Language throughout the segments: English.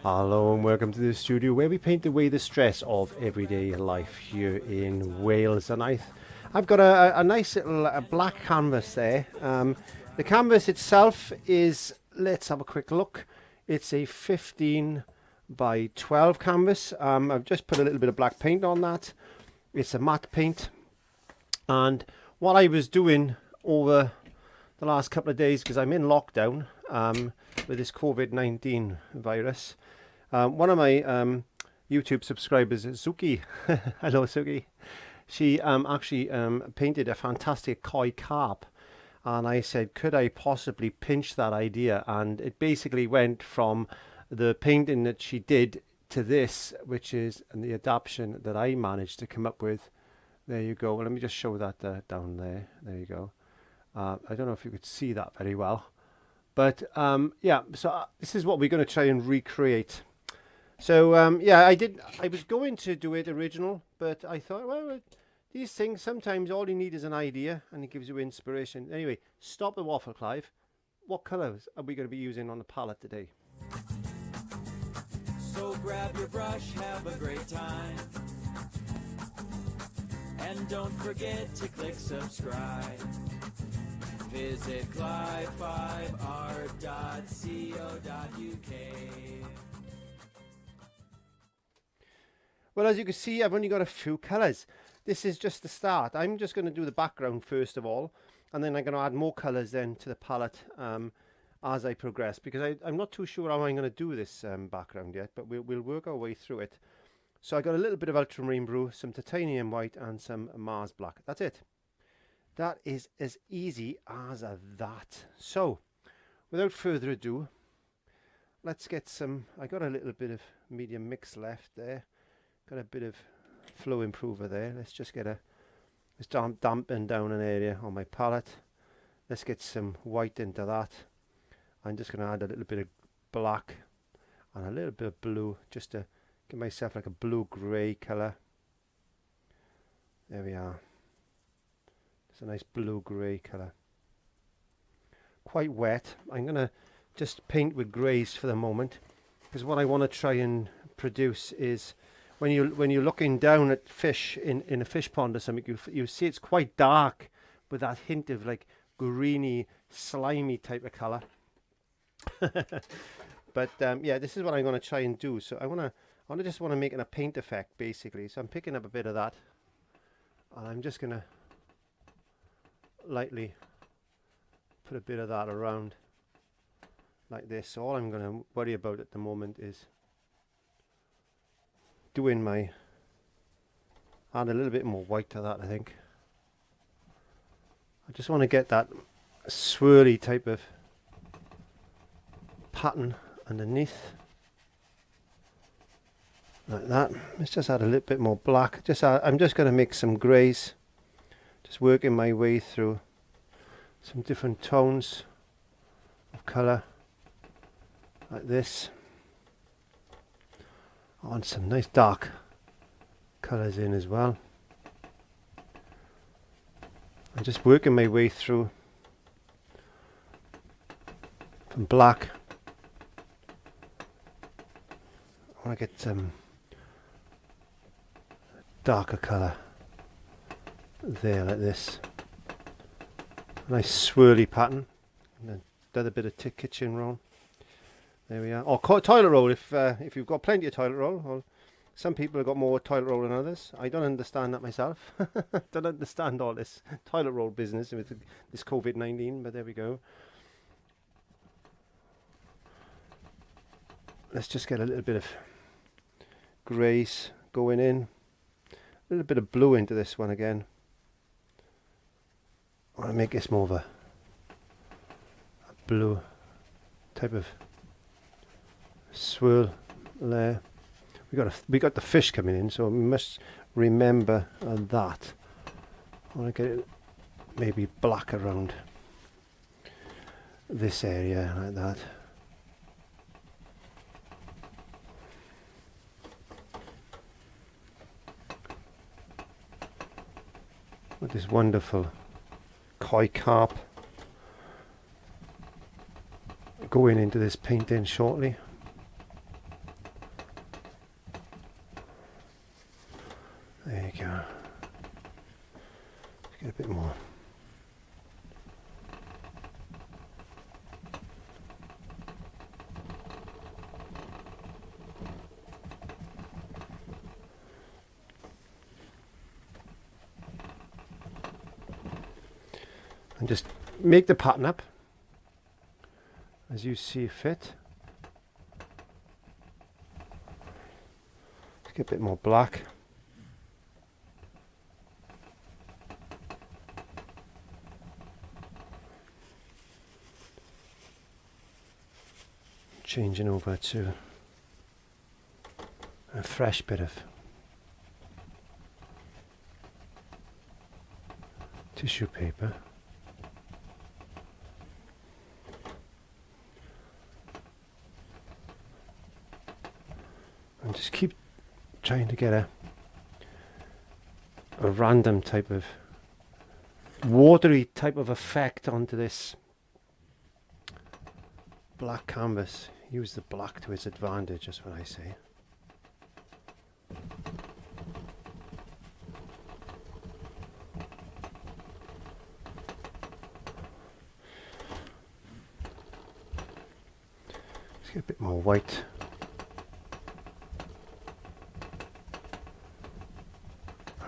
Hello and welcome to the studio where we paint away the stress of everyday life here in Wales. And I've got a nice little black canvas there. The canvas itself is, let's have a quick look. It's a 15 by 12 canvas. I've just put a little bit of black paint on that. It's a matte paint. And what I was doing over the last couple of days, because I'm in lockdown with this COVID-19 virus, one of my YouTube subscribers, Suki, hello Suki, she actually painted a fantastic koi carp, and I said, could I possibly pinch that idea? And it basically went from the painting that she did to this, which is the adaptation that I managed to come up with. There you go. Well, let me just show that down there. There you go. I don't know if you could see that very well, but yeah, so this is what we're going to try and recreate. So yeah, I was going to do it original, but I thought, well, these things, sometimes all you need is an idea and it gives you inspiration. Anyway, stop the waffle, Clive. What colours are we going to be using on the palette today? So grab your brush, have a great time, and don't forget to click subscribe. Visit clive5art.co.uk. Well, as you can see, I've only got a few colours. This is just the start. I'm just going to do the background first of all, and then I'm going to add more colours then to the palette as I progress, because I'm not too sure how I'm going to do this background yet, but we'll work our way through it. So I got a little bit of ultramarine blue, some titanium white, and some Mars black. That's it. That is as easy as that. So, without further ado, let's get some. I got a little bit of medium mix left there. Got a bit of flow improver there. Let's just get let's dampen down an area on my palette. Let's get some white into that. I'm just going to add a little bit of black and a little bit of blue, just to give myself like a blue-grey colour. There we are. It's a nice blue-grey colour. Quite wet. I'm going to just paint with greys for the moment, because what I want to try and produce is, when you're looking down at fish in a fish pond or something, you see it's quite dark with that hint of like greeny, slimy type of colour. But yeah, this is what I'm going to try and do. So I just want to make it a paint effect basically. So I'm picking up a bit of that, and I'm just going to lightly put a bit of that around like this. So all I'm going to worry about at the moment is doing add a little bit more white to that. I think I just want to get that swirly type of pattern underneath like that. Let's just add a little bit more black. I'm just going to mix some greys, just working my way through some different tones of colour like this. I want some nice dark colours in as well. I'm just working my way through from black. I want to get some darker colour there like this. A nice swirly pattern. And another bit of kitchen roll. There we are. Or toilet roll if you've got plenty of toilet roll. Or some people have got more toilet roll than others. I don't understand that myself. Don't understand all this toilet roll business with this COVID-19, but there we go. Let's just get a little bit of greys going in. A little bit of blue into this one again. I want to make this more of a blue type of swirl there. We got the fish coming in, so we must remember that. I want to get it maybe black around this area like that. With this wonderful koi carp going into this painting shortly. And just make the pattern up as you see fit. Let's get a bit more black. Changing over to a fresh bit of tissue paper. And just keep trying to get a random type of watery type of effect onto this black canvas. Use the black to its advantage, that's what I say. Let's get a bit more white.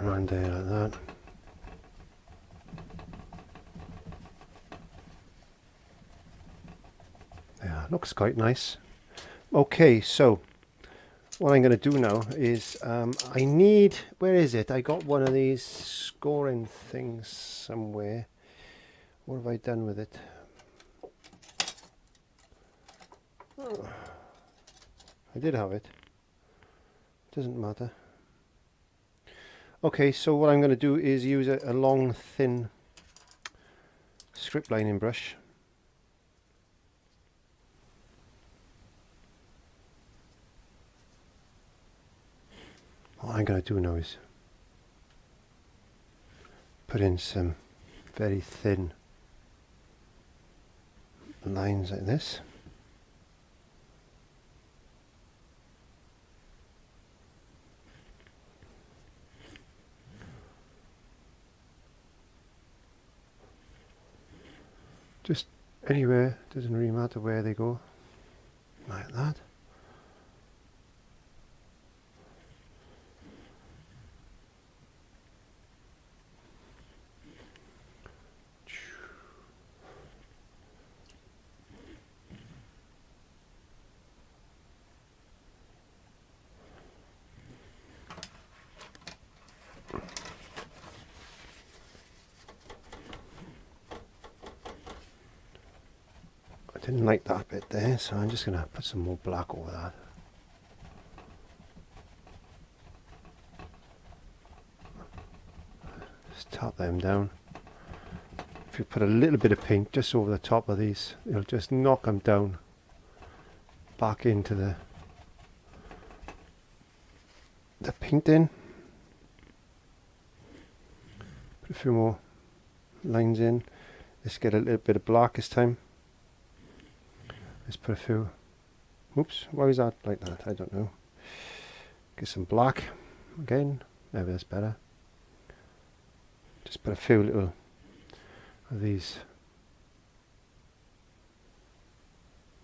Around there like that. Yeah, looks quite nice. Okay, so what I'm going to do now is I need, where is it? I got one of these scoring things somewhere. What have I done with it? Oh, I did have it. Doesn't matter. Okay, so what I'm going to do is use a long, thin script lining brush. What I'm going to do now is put in some very thin lines like this. Just anywhere, doesn't really matter where they go, like that. I didn't like that bit there, so I'm just going to put some more black over that. Just tap them down. If you put a little bit of paint just over the top of these, it'll just knock them down back into the painting. Put a few more lines in. Let's get a little bit of black this time. Let's put a few, oops, why was that like that? I don't know. Get some black again, maybe that's better. Just put a few little of these.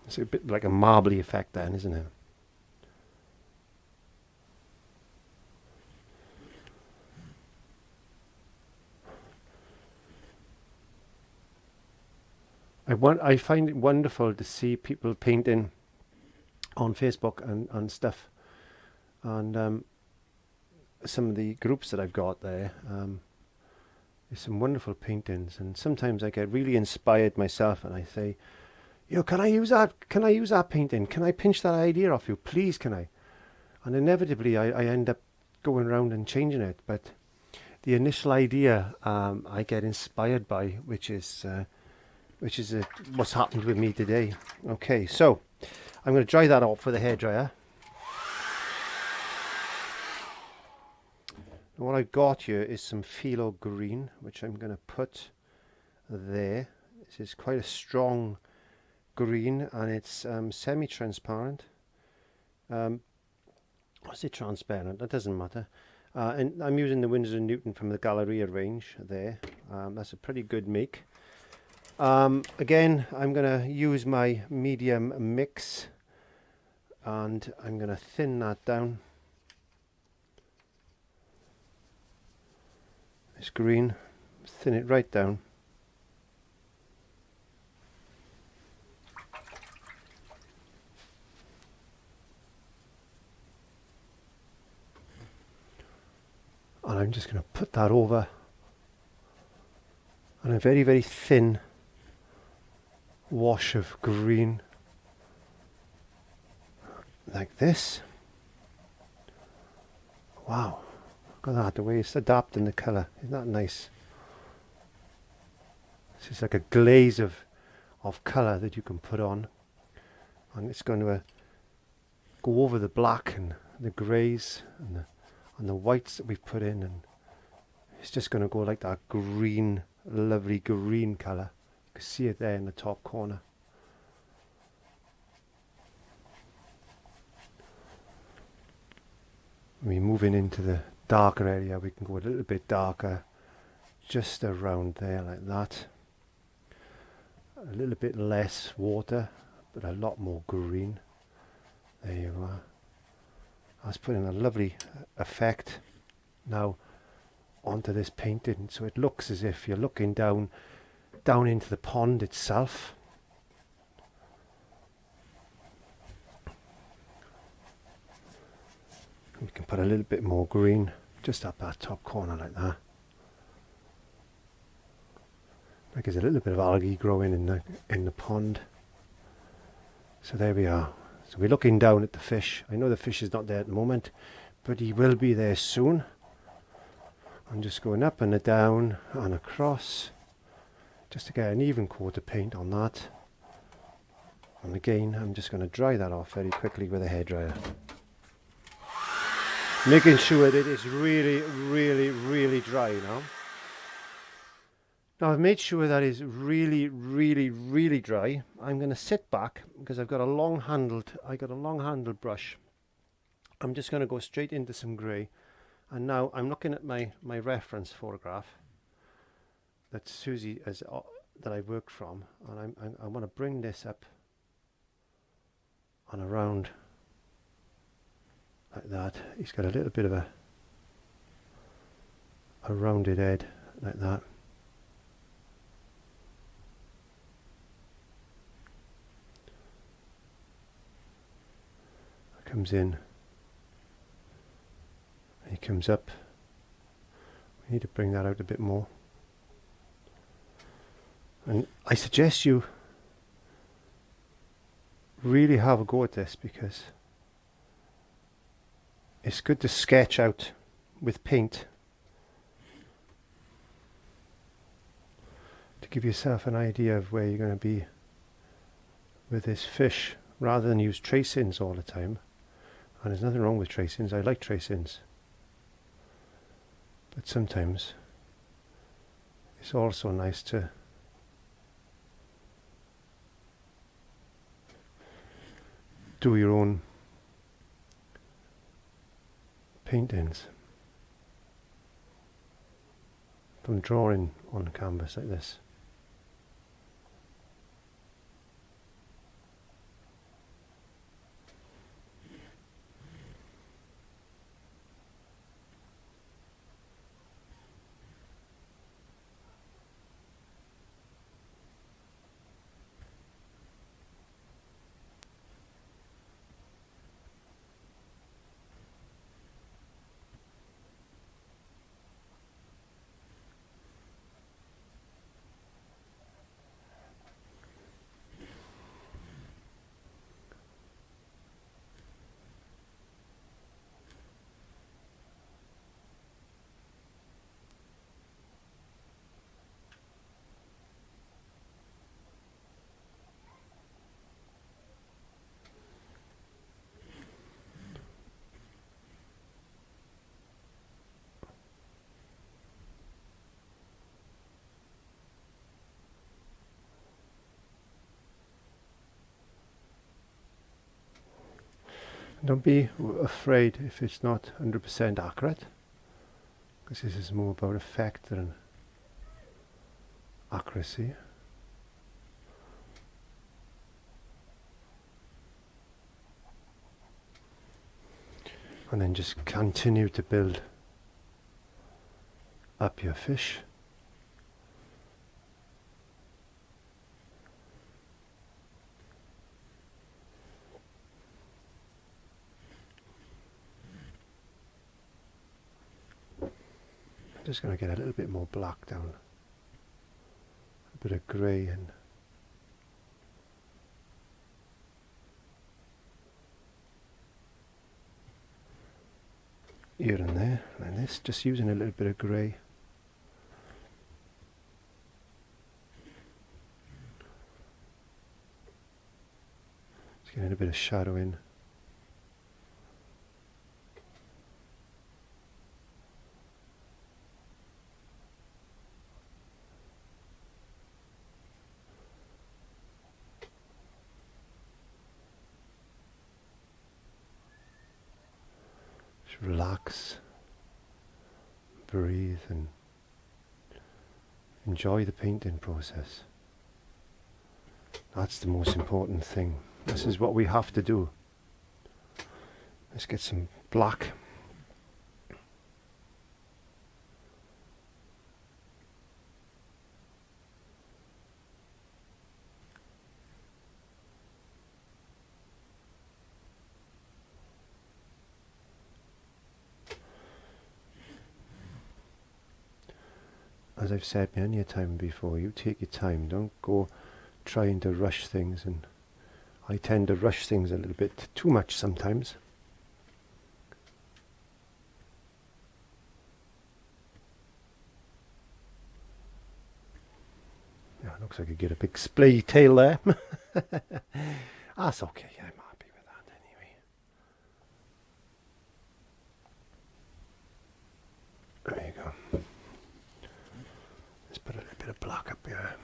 It's a bit like a marbly effect then, isn't it? I find it wonderful to see people painting on Facebook and stuff, and some of the groups that I've got there. There's some wonderful paintings, and sometimes I get really inspired myself, and I say, "Yo, can I use that? Can I use that painting? Can I pinch that idea off you, please? Can I?" And inevitably, I end up going around and changing it. But the initial idea, I get inspired by, which is what's happened with me today. Okay, so I'm going to dry that off with a hairdryer. And what I've got here is some phthalo green, which I'm going to put there. This is quite a strong green, and it's semi-transparent. Was it transparent? That doesn't matter. And I'm using the Winsor & Newton from the Galeria range there. That's a pretty good make. Again, I'm going to use my medium mix, and I'm going to thin that down. This green, thin it right down. And I'm just going to put that over and a very, very thin wash of green like this. Wow, look at that, the way it's adapting the colour. Isn't that nice? It's just like a glaze of colour that you can put on, and it's going to go over the black and the greys and the whites that we've put in, and it's just going to go like that green, lovely green colour. You can see it there in the top corner. When we're moving into the darker area, we can go a little bit darker just around there like that. A little bit less water, but a lot more green. There you are. That's putting a lovely effect now onto this painting, so it looks as if you're looking down into the pond itself. We can put a little bit more green just up that top corner like that. Like there's a little bit of algae growing in the pond. So there we are. So we're looking down at the fish. I know the fish is not there at the moment, but he will be there soon. I'm just going up and down and across just to get an even coat of paint on that. And again, I'm just going to dry that off very quickly with a hairdryer. Making sure that it's really, really, really dry now. Now I've made sure that it's really, really, really dry. I'm going to sit back because I've got a long handled brush. I'm just going to go straight into some grey. And now I'm looking at my reference photograph that Susie has, that I worked from, and I want to bring this up and around like that. He's got a little bit of a rounded head like that. Comes in, and he comes up. We need to bring that out a bit more, and I suggest you really have a go at this because it's good to sketch out with paint to give yourself an idea of where you're going to be with this fish, rather than use trace-ins all the time. And there's nothing wrong with trace-ins. I like trace-ins, but sometimes it's also nice to do your own paintings. Don't draw in on the canvas like this. Don't be afraid if it's not 100% accurate, because this is more about effect than accuracy. And then just continue to build up your fish. Just going to get a little bit more black down, a bit of grey and here and there, and this, just using a little bit of grey. Just getting a bit of shadow in. Relax, breathe, and enjoy the painting process. That's the most important thing. This is what we have to do. Let's get some black. As I've said many a time before, you take your time, don't go trying to rush things, and I tend to rush things a little bit too much sometimes. Yeah, looks like I get a big splay tail there. That's okay, I'm happy with that anyway. There you go. Put a little bit of black up here.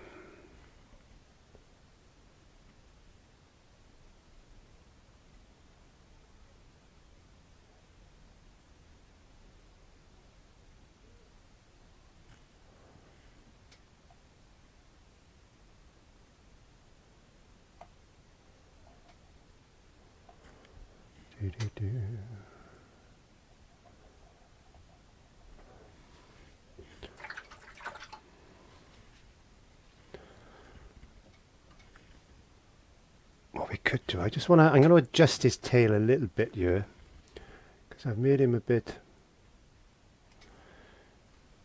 Do. What we could do, I'm going to adjust his tail a little bit here, because I've made him a bit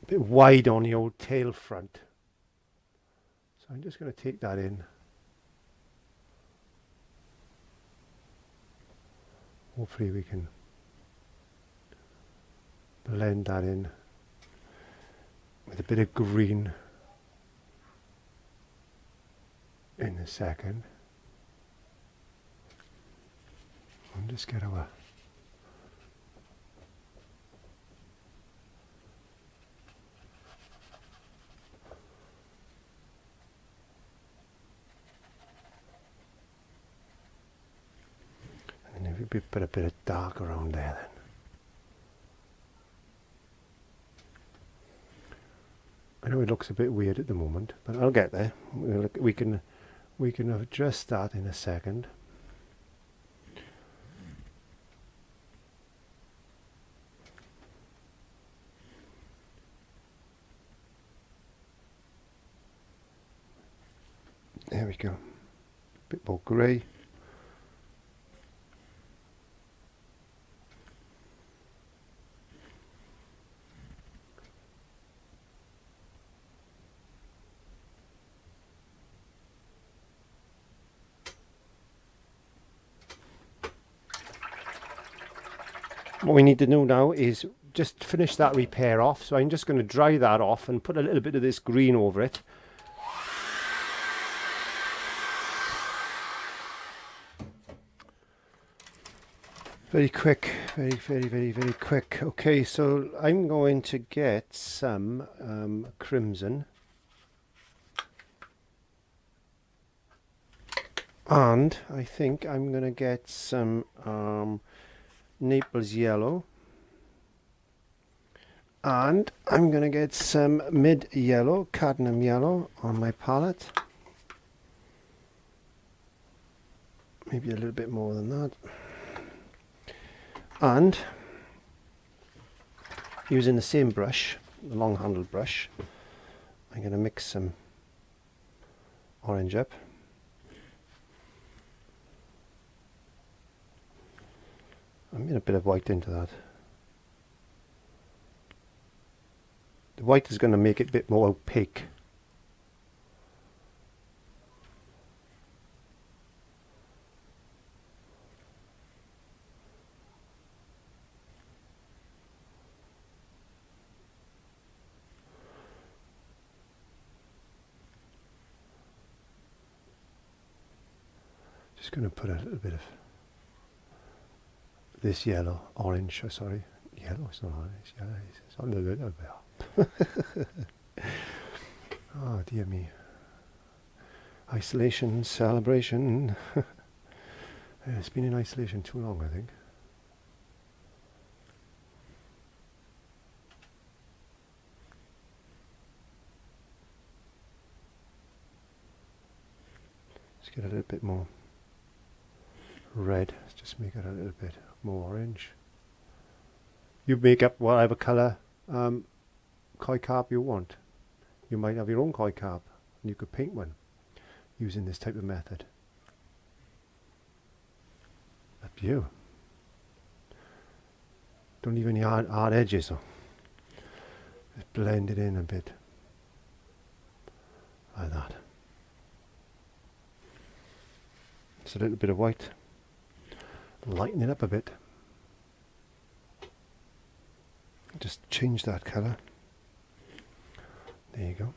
wide on the old tail front. So I'm just going to take that in. Hopefully we can blend that in with a bit of green in a second. And just get our and if we put a bit of dark around there then. I know it looks a bit weird at the moment, but I'll get there. We can adjust that in a second. There we go. A bit more grey. What we need to do now is just finish that repair off. So I'm just going to dry that off and put a little bit of this green over it. Very quick, very quick. Okay, so I'm going to get some crimson. And I think I'm going to get some Naples yellow. And I'm going to get some mid yellow, cadmium yellow on my palette. Maybe a little bit more than that. And using the same brush, the long handled brush, I'm going to mix some orange up. I'm in a bit of white into that. white is going to make it a bit more opaque. Just going to put a little bit of this yellow, orange, sorry, yellow, it's not orange, yellow, it's on the little bit. Oh dear me. Isolation, celebration. It's been in isolation too long, I think. Let's get a little bit more red. Let's just make it a little bit more orange. You make up whatever colour koi carp you want. You might have your own koi carp and you could paint one using this type of method. Up to you. Don't leave any hard edges though. Just blend it in a bit like that. Just a little bit of white. Lighten it up a bit. Just change that colour. There you go.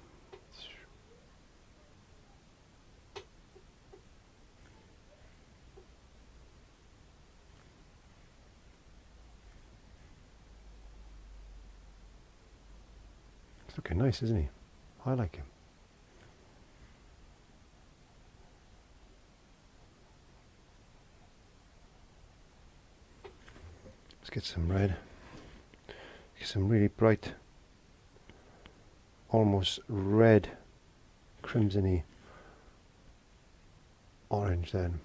It's looking nice, isn't he? I like him. Let's get some red. Get some really bright, almost red, crimsony orange then.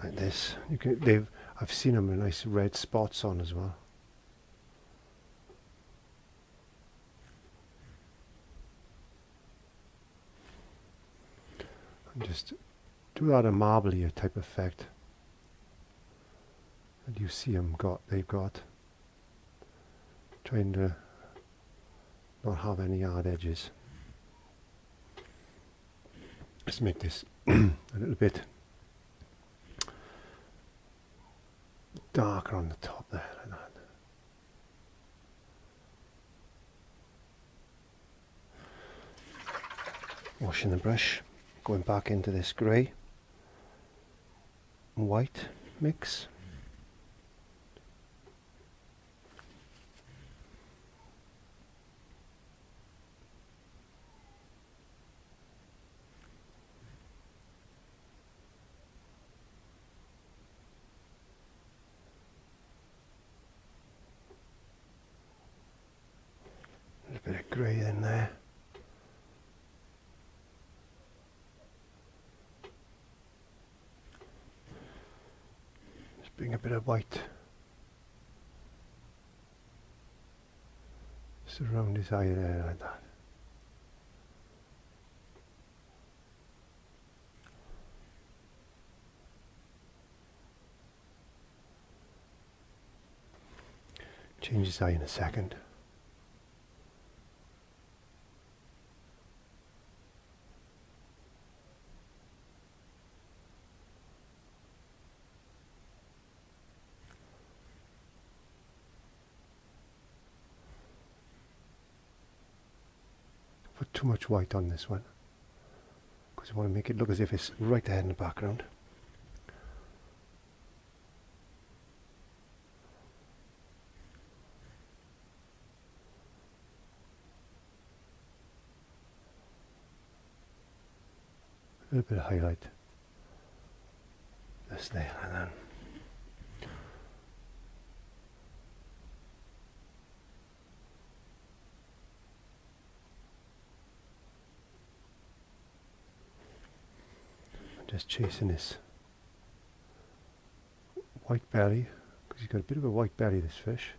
Like this. You can. I've seen them with nice red spots on as well. And just do that a marbly type effect. And you see they've got. Trying to not have any hard edges. Let's make this a little bit darker on the top there, like that. Washing the brush, going back into this grey and white mix. A bit of grey in there. Just bring a bit of white just around his eye there, like that. Change his eye in a second. Put too much white on this one because you want to make it look as if it's right there in the background. A little bit of highlight just there and then. Just chasing this white belly because he's got a bit of a white belly, this fish.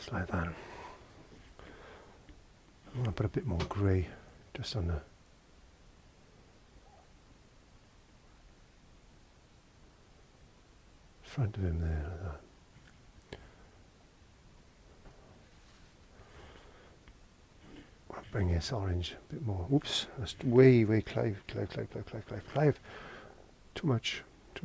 Just like that. I'm going to put a bit more grey just on the front of him there, like that. I'll bring this orange a bit more. Oops, that's way Clive. Too much. It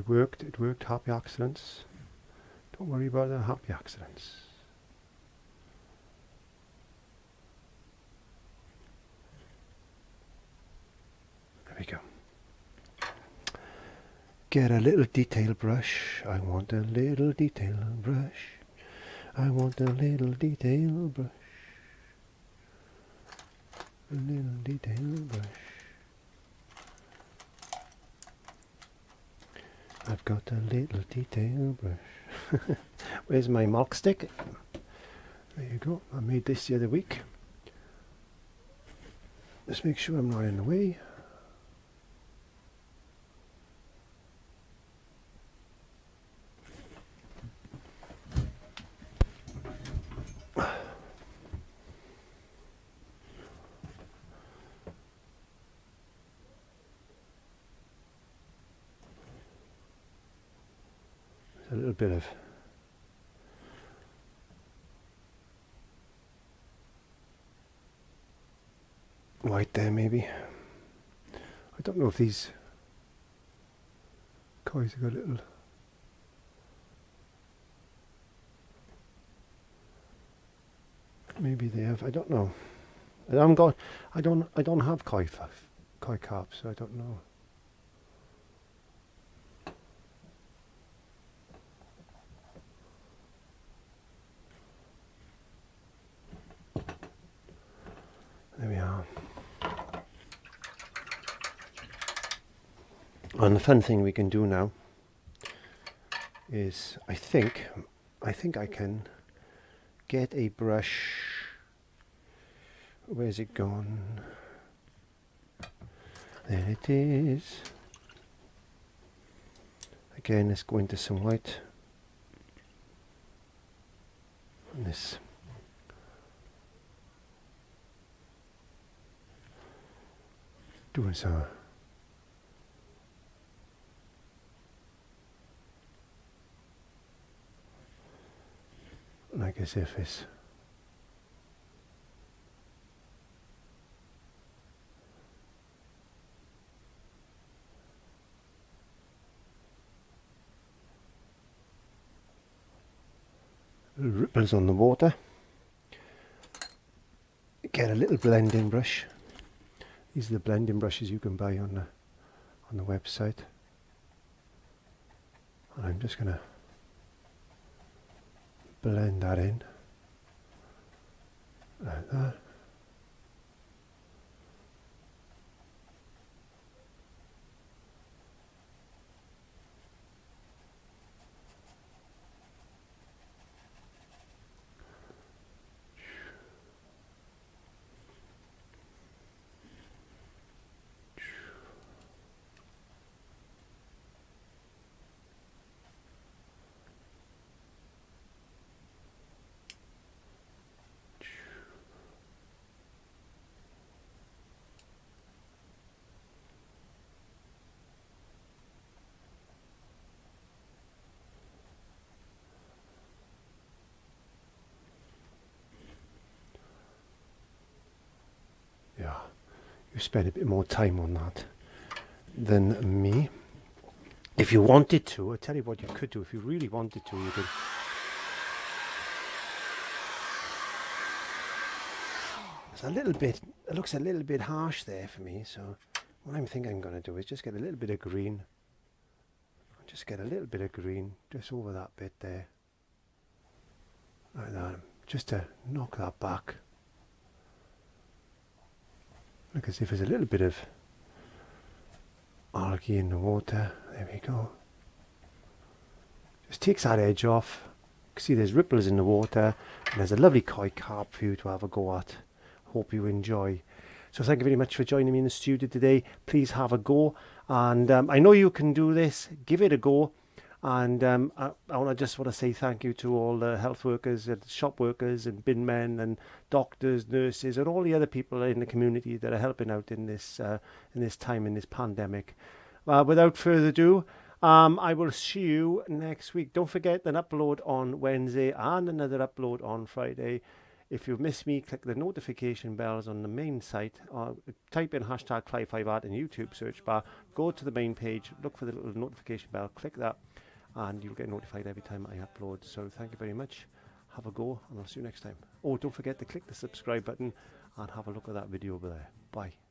worked. Happy accidents. Don't worry about the happy accidents. There we go. Get a little detail brush. I want a little detail brush. I want a little detail brush. A little detail brush. I've got a little detail brush. Where's my mark stick? There you go. I made this the other week. Just make sure I'm not in the way. A little bit of white there maybe. I don't know if these koi have got a little maybe they have, I don't know. I don't have koi carp, so I don't know. There we are. And the fun thing we can do now is I think I can get a brush. Where's it gone? There it is. Again, let's go into some white. And this. Doing some like as if it's little ripples on the water. Get a little blending brush. These are the blending brushes you can buy on the website. And I'm just going to blend that in like that. Yeah, you spend a bit more time on that than me. If you wanted to, I'll tell you what you could do. If you really wanted to, you could. It's a little bit, it looks a little bit harsh there for me, so what I'm thinking I'm going to do is just get a little bit of green. Just get a little bit of green just over that bit there. Like that, just to knock that back. Look as if there's a little bit of algae in the water. There we go. Just takes that edge off. You can see there's ripples in the water, and there's a lovely koi carp for you to have a go at. Hope you enjoy. So thank you very much for joining me in the studio today. Please have a go And I know you can do this. Give it a go. And I just want to say thank you to all the health workers and shop workers and bin men and doctors, nurses, and all the other people in the community that are helping out in this time, in this pandemic. Without further ado, I will see you next week. Don't forget an upload on Wednesday and another upload on Friday. If you've missed me, click the notification bells on the main site. Type in hashtag Clyde5Art in YouTube search bar. Go to the main page, look for the little notification bell, click that, and you'll get notified every time I upload. So thank you very much. Have a go, and I'll see you next time. Oh, don't forget to click the subscribe button and have a look at that video over there. Bye.